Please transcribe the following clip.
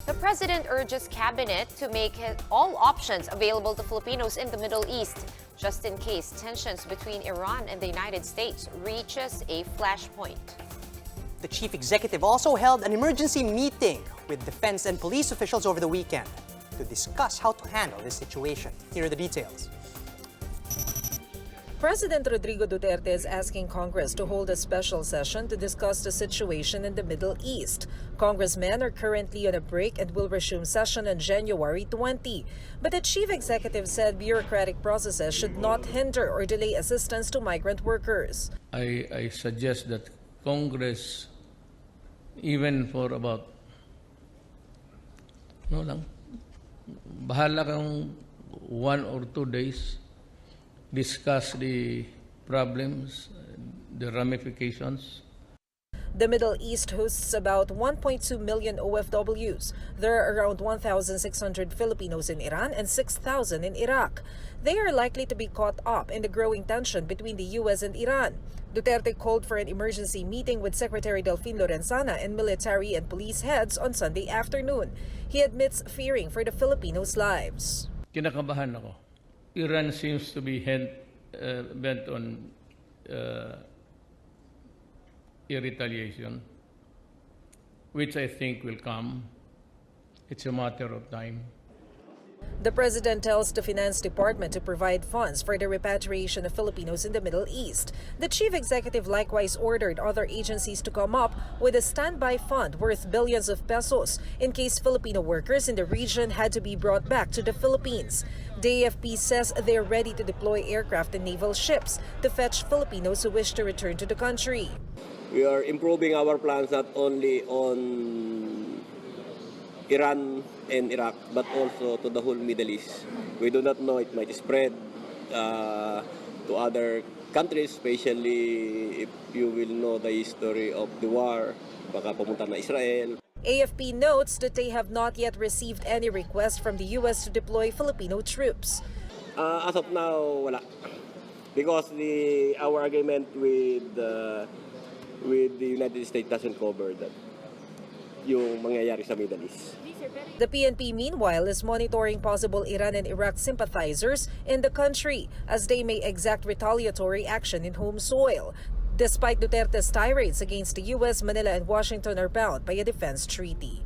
The president urges cabinet to make all options available to Filipinos in the Middle East, just in case tensions between Iran and the United States reaches a flashpoint. The chief executive also held an emergency meeting with defense and police officials over the weekend to discuss how to handle this situation. Here are the details. President Rodrigo Duterte is asking Congress to hold a special session to discuss the situation in the Middle East. Congressmen are currently on a break and will resume session on January 20. But the chief executive said bureaucratic processes should not hinder or delay assistance to migrant workers. I suggest that Congress, even for about, bahala kang 1 or 2 days, discuss the problems, the ramifications. The Middle East hosts about 1.2 million OFWs. There are around 1,600 Filipinos in Iran and 6,000 in Iraq. They are likely to be caught up in the growing tension between the U.S. and Iran. Duterte called for an emergency meeting with Secretary Delfin Lorenzana and military and police heads on Sunday afternoon. He admits fearing for the Filipinos' lives. Kinakabahan ako. Iran seems to be bent on retaliation, which I think will come. It's a matter of time. The president tells the Finance Department to provide funds for the repatriation of Filipinos in the Middle East. The chief executive likewise ordered other agencies to come up with a standby fund worth billions of pesos in case Filipino workers in the region had to be brought back to the Philippines. The AFP says they're ready to deploy aircraft and naval ships to fetch Filipinos who wish to return to the country. We are improving our plans not only on Iran and Iraq, but also to the whole Middle East. We do not know, it might spread to other countries, especially if you will know the history of the war, baka pumunta na Israel. AFP notes that they have not yet received any request from the U.S. to deploy Filipino troops. As of now, wala. Because our agreement with the United States doesn't cover that, yung mangyayari sa Middle East. The PNP, meanwhile, is monitoring possible Iran and Iraq sympathizers in the country as they may exact retaliatory action in home soil. Despite Duterte's tirades against the U.S., Manila and Washington are bound by a defense treaty.